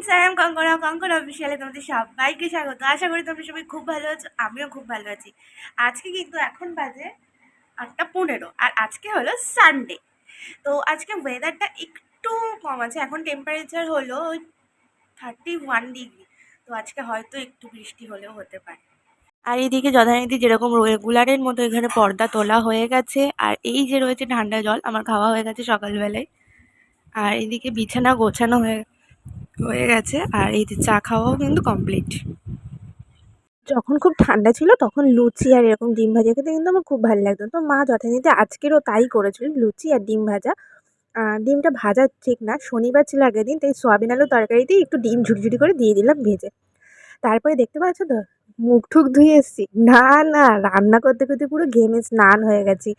Sam Konkona Konkona অফিসিয়ালে তোমাদের সবাইকে স্বাগত। আশা করি তোমরা সবাই খুব ভালো আছো, আমিও খুব ভালো আছি। আজকে কিন্তু এখন বাজে 8:15 আর আজকে হলো সানডে। তো আজকে ওয়েদারটা একটু কম আছে, এখন টেম্পারেচার হলো 31 ডিগ্রি। তো আজকে হয়তো একটু বৃষ্টি হলেও হতে পারে। আর এইদিকে যথারীতি যেরকম রেগুলারের মতো এখানে পর্দা তোলা হয়ে গেছে, আর এই যে রয়েছে ঠান্ডা জল আমার খাওয়া হয়ে গেছে সকালবেলায়। আর এদিকে বিছানা গোছানো হয়ে হয়ে গেছে, আর এই যে চা খাওয়াও কিন্তু কমপ্লিট। যখন খুব ঠান্ডা ছিল তখন লুচি আর এরকম ডিম ভাজা খেতে কিন্তু আমার খুব ভালো লাগতো। তো মা যথারীতি আজকেরও তাই করেছিল, লুচি আর ডিম ভাজা। ডিমটা ভাজা ঠিক না, শনিবার ছিল আগের দিন, তাই সয়াবিন আলু তরকারিতে একটু ডিম ঝুড়ি করে দিয়ে দিলাম ভেজে। তারপরে দেখতে পাচ্ছ তো মুখ ঠুক ধুয়ে এসেছি, না না রান্না করতে করতে পুরো ঘেমে স্নান হয়ে গেছি।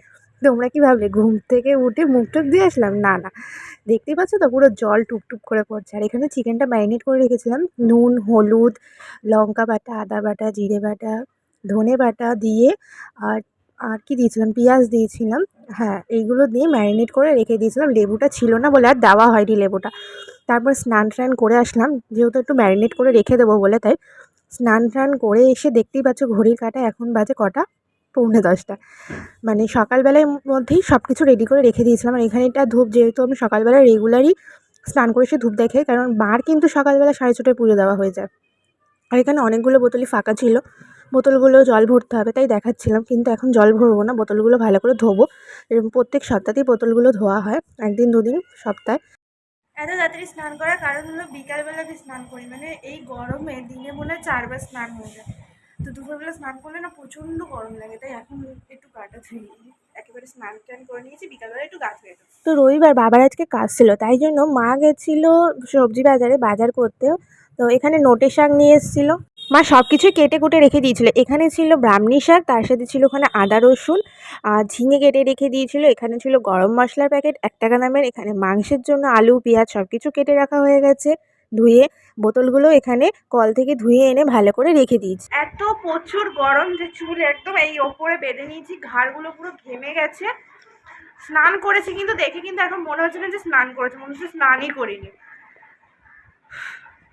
তোমরা কি ভাবলে ঘুম থেকে উঠে মুখ টুক ধুয়ে আসলাম? না না, দেখতেই পাচ্ছ তো পুরো জল টুপটুপ করে পড়ছে। আর এখানে চিকেনটা ম্যারিনেট করে রেখেছিলাম নুন, হলুদ, লঙ্কা বাটা, আদা বাটা, জিরে বাটা, ধনে বাটা দিয়ে। আর আর কি দিয়েছিলাম, পেঁয়াজ দিয়েছিলাম। হ্যাঁ, এইগুলো দিয়ে ম্যারিনেট করে রেখে দিয়েছিলাম। লেবুটা ছিল না বলে আর দেওয়া হয়নি লেবুটা। তারপর স্নান টান করে আসলাম, যেহেতু একটু ম্যারিনেট করে রেখে দেবো বলে, তাই স্নান টান করে এসে দেখতেই পাচ্ছ ঘড়ির কাঁটা এখন বাজে কটা, 9:45। মানে সকালবেলার মধ্যেই সব কিছু রেডি করে রেখে দিয়েছিলাম। আর এখানে একটা ধূপ, যেহেতু আমি সকালবেলা রেগুলারই স্নান করে এসে ধূপ দেখে, কারণ মার কিন্তু সকালবেলা 6:30টায় পুজো দেওয়া হয়ে যায়। আর এখানে অনেকগুলো বোতলই ফাঁকা ছিল, বোতলগুলো জল ভরতে হবে তাই দেখাচ্ছিলাম, কিন্তু এখন জল ভরবো না, বোতলগুলো ভালো করে ধোবো। এরকম প্রত্যেক সপ্তাহতেই বোতলগুলো ধোয়া হয়, একদিন দুদিন সপ্তাহে। এত তাড়াতাড়ি স্নান করার কারণ হলো বিকালবেলা আমি স্নান করি, মানে এই গরমে দিনে মনে হয় 4বার স্নান হয়ে যায়। তো দুপুরবেলা স্নান করলে না প্রচণ্ড গরম লাগে, তাই এখন একটু গাটা ধুয়ে নিই, একেবারে স্নান টান করে নিয়েছি, বিকালবেলা একটু গা ধুয়ে দেবো। তো রবিবার বাবার আজকে কাজ ছিল, তাই জন্য মা গেছিল সবজি বাজারে বাজার করতে। তো এখানে নোটে শাক নিয়ে এসেছিলো, মা সব কিছুই কেটে কুটে রেখে দিয়েছিল। এখানে ছিল ব্রাহ্মী শাক, তার সাথে ছিল ওখানে আদা রসুন আর ঝিঙে কেটে রেখে দিয়েছিল। এখানে ছিল গরম মশলার প্যাকেট 1 টাকা দামের। এখানে মাংসের জন্য আলু পেঁয়াজ সব কিছু কেটে রাখা হয়ে গেছে ধুয়ে। বোতলগুলো এখানে কল থেকে ধুয়ে এনে ভালো করে রেখে দিয়েছি। এত প্রচুর গরম যে চুল একদম এই ওপরে বেঁধে নিয়েছি, ঘাড়গুলো পুরো ঘেমে গেছে। স্নান করেছি কিন্তু দেখে কিন্তু এখন মনে হচ্ছে না যে স্নান করেছে, মনে হচ্ছে স্নানই করিনি।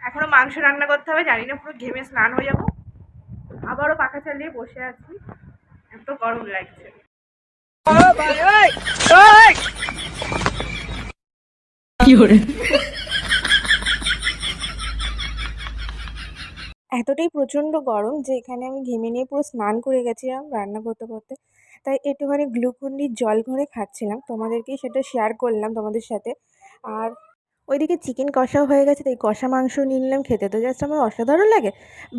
এখনো মাংস রান্না করতে হবে, জানি না, পুরো ঘেমে স্নান হয়ে যাবো। আবারও পাখা চালিয়ে বসে আছি, এত গরম লাগছে। এতটাই প্রচণ্ড গরম যে এখানে আমি ঘেমে নিয়ে পুরো স্নান করে গেছিলাম রান্না করতে করতে। তাই একটুখানি গ্লুকন-ডির জল করে খাচ্ছিলাম, তোমাদেরকেই সেটা শেয়ার করলাম তোমাদের সাথে। আর ওইদিকে চিকেন কষাও হয়ে গেছে, তাই কষা মাংস নিয়ে নিলাম। খেতে তো জাস্ট আমার অসাধারণ লাগে।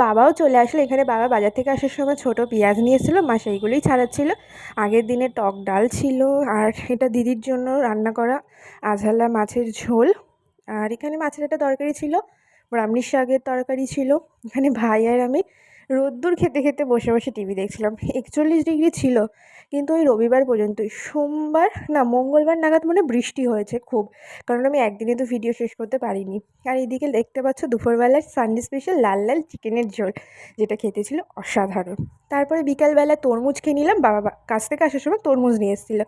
বাবাও চলে আসলো এখানে, বাবা বাজার থেকে আসার সময় ছোটো পেঁয়াজ নিয়ে এসেছিলো, মা সেইগুলোই ছাড়াচ্ছিল। আগের দিনে টক ডাল ছিল, আর এটা দিদির জন্য রান্না করা আঝালা মাছের ঝোল। আর এখানে মাছের একটা তরকারি ছিল, ব্রাহ্মী শাকের তরকারি ছিল। এখানে ভাই আর আমি রোদ্দুর খেতে খেতে বসে বসে টিভি দেখছিলাম। 41 ডিগ্রি ছিল, কিন্তু ওই রবিবার পর্যন্তই। সোমবার না মঙ্গলবার নাগাদ মনে বৃষ্টি হয়েছে খুব, কারণ আমি একদিনে তো ভিডিও শেষ করতে পারিনি। আর এইদিকে দেখতে পাচ্ছ দুপুরবেলার সানডে স্পেশাল লাল লাল চিকেনের ঝোল, যেটা খেতে ছিল অসাধারণ। তারপরে বিকালবেলা তরমুজ খেয়ে নিলাম, বাবা কাছ থেকে আসার সময় তরমুজ নিয়ে এসেছিলো।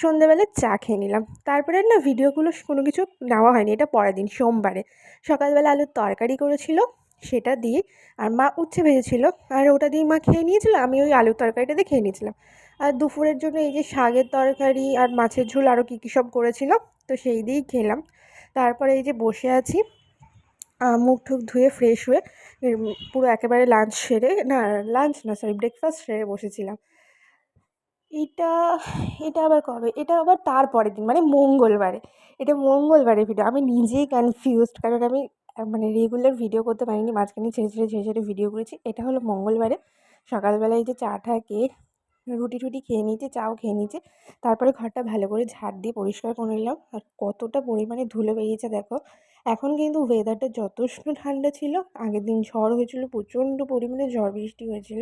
সন্ধ্যেবেলা চা খেয়ে নিলাম। তারপরে না ভিডিওগুলো কোনো কিছু নেওয়া হয়নি, এটা পরের দিন সোমবারে। সকালবেলা আলুর তরকারি করেছিল, সেটা দিয়ে। আর মা উচ্ছে ভেজেছিল, আর ওটা দিয়ে মা খেয়ে নিয়েছিল, আমি ওই আলুর তরকারিটা দিয়ে খেয়ে নিয়েছিলাম। আর দুপুরের জন্য এই যে শাকের তরকারি আর মাছের ঝোল আরও কী কী সব করেছিল, তো সেই দিয়েই খেলাম। তারপরে এই যে বসে আছি, মুখ টুখ ধুয়ে ফ্রেশ হয়ে পুরো একেবারে লাঞ্চ সেরে, না লাঞ্চ না সরি ব্রেকফাস্ট সেরে বসেছিলাম। এটা এটা আবার কবে, এটা আবার তারপরের দিন মানে মঙ্গলবারে। এটা মঙ্গলবারের ভিডিও, আমি নিজেই কনফিউজড, কারণ আমি মানে রেগুলার ভিডিও করতে পারিনি, মাঝখানে ছেড়ে ছেড়ে ভিডিও করেছি। এটা হলো মঙ্গলবারে। সকালবেলায় যে চা টা খেয়ে রুটি টুটি খেয়ে নিয়েছি, চাও খেয়ে নিয়েছি। তারপরে ঘরটা ভালো করে ঝাড় দিয়ে পরিষ্কার করে নিলাম। আর কতটা পরিমাণে ধুলো বেরিয়েছে দেখো। এখন কিন্তু ওয়েদারটা যথেষ্ট ঠান্ডা ছিল। আগের দিন ঝড় হয়েছিল, প্রচণ্ড পরিমাণে ঝড় বৃষ্টি হয়েছিল।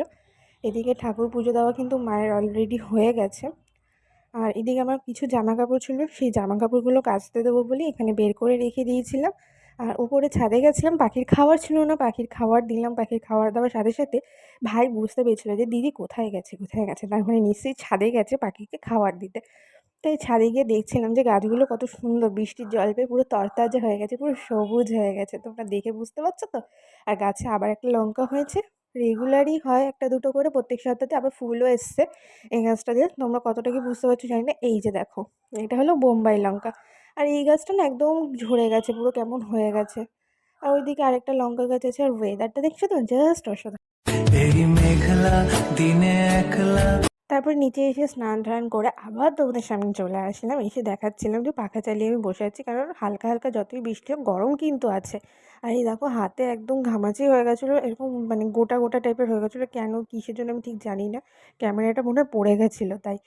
এদিকে ঠাকুর পুজো দেওয়া কিন্তু মায়ের অলরেডি হয়ে গেছে। আর এদিকে আমার কিছু জামা কাপড় ছিল, সেই জামা কাপড়গুলো কাচতে দেবো বলে এখানে বের করে রেখে দিয়েছিলাম। আর উপরে ছাদে গেছিলাম, পাখির খাবার ছিল না, পাখির খাবার দিলাম। পাখির খাবার দেওয়ার সাথে সাথে ভাই বুঝতে পেরেছিল যে দিদি কোথায় গেছে কোথায় গেছে, তার মানে নিশ্চয়ই ছাদে গেছে পাখিকে খাবার দিতে। তো এই ছাদে গিয়ে দেখছিলাম যে গাছগুলো কত সুন্দর বৃষ্টির জল পেয়ে পুরো তরতাজা হয়ে গেছে, পুরো সবুজ হয়ে গেছে, তোমরা দেখে বুঝতে পারছো তো। আর গাছে আবার একটা লঙ্কা হয়েছে, রেগুলারই হয় একটা দুটো করে প্রত্যেক সপ্তাহে, আবার ফুলও এসছে এই গাছটা দিয়ে। তোমরা কতটা কি বুঝতে পারছো জানি না। এই যে দেখো, এটা হলো বোম্বাই লঙ্কা। আর এই গাছটা না একদম ঝরে গেছে, পুরো কেমন হয়ে গেছে। আর ওইদিকে আরেকটা লঙ্কা গাছ আছে। আর ওয়েদারটা দেখছো তো, জাস্ট অসাধারণ। এই মেঘলা দিনে একলা। তারপর নিচে এসে স্নান টান করে আবার তোমাদের সামনে চলে আসলাম, এসে দেখাচ্ছিলাম যে পাখা চালিয়ে আমি বসে আছি, কারণ হালকা হালকা যতই বৃষ্টি হোক গরম কিন্তু আছে। আর এই দেখো হাতে একদম ঘামাচি হয়ে গেছিলো, এরকম মানে গোটা গোটা টাইপের হয়ে গেছিলো, কেন কিসের জন্য আমি ঠিক জানি না। ক্যামেরাটা মনে হয় পড়ে গেছিলো তাই।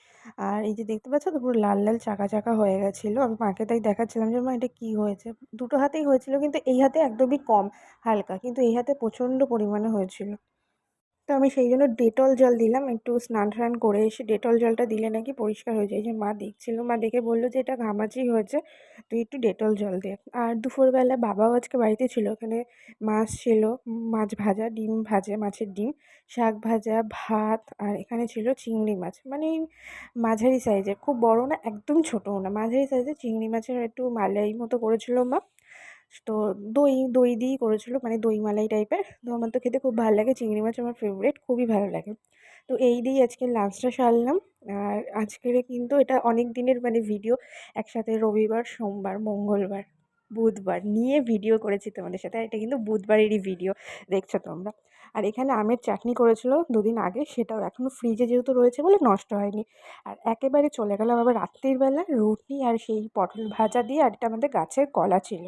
আর এই যে দেখতে পাচ্ছ তো, পুরো লাল লাল চাকা চাকা হয়ে গেছিলো। আমি মাকে তাই দেখাচ্ছিলাম যে মা এটা কী হয়েছে। দুটো হাতেই হয়েছিল, কিন্তু এই হাতে একদমই কম, হালকা, কিন্তু এই হাতে প্রচণ্ড পরিমাণে হয়েছিল। তো আমি সেই জন্য ডেটল জল দিলাম, একটু স্নান টান করে এসে ডেটল জলটা দিলে নাকি পরিষ্কার হয়ে যায়। যে মা দেখছিল, মা দেখে বললো যে এটা ঘামাচি হয়েছে, তুই একটু ডেটল জল দে। আর দুপুরবেলা বাবাও আজকে বাড়িতে ছিল, ওখানে মাছ ছিল, মাছ ভাজা, ডিম ভাজা, মাছের ডিম, শাক ভাজা, ভাত, আর এখানে ছিল চিংড়ি মাছ, মানে এই মাঝারি সাইজের, খুব বড় না একদম ছোটও না, মাঝারি সাইজের চিংড়ি মাছের একটু মালাই মতো করেছিল মা। তো দই দই দিয়েই করেছিল, মানে দই মালাই টাইপের। তো আমার তো খেতে খুব ভালো লাগে, চিংড়ি মাছ আমার ফেভারিট, খুবই ভালো লাগে। তো এই দিয়েই আজকে লাঞ্চটা সারলাম। আর আজকের কিন্তু এটা অনেক দিনের মানে ভিডিও, একসাথে রবিবার, সোমবার, মঙ্গলবার, বুধবার নিয়ে ভিডিও করেছি তোমাদের সাথে। আর এটা কিন্তু বুধবারেরই ভিডিও দেখছো তোমরা। আর এখানে আমের চাটনি করেছিল দুদিন আগে, সেটাও এখনও ফ্রিজে যেহেতু রয়েছে বলে নষ্ট হয়নি। আর একেবারে চলে গেলাম আবার রাত্রির বেলা রুটি আর সেই পটল ভাজা দিয়ে, আর এটা আমাদের গাছের কলা ছিল।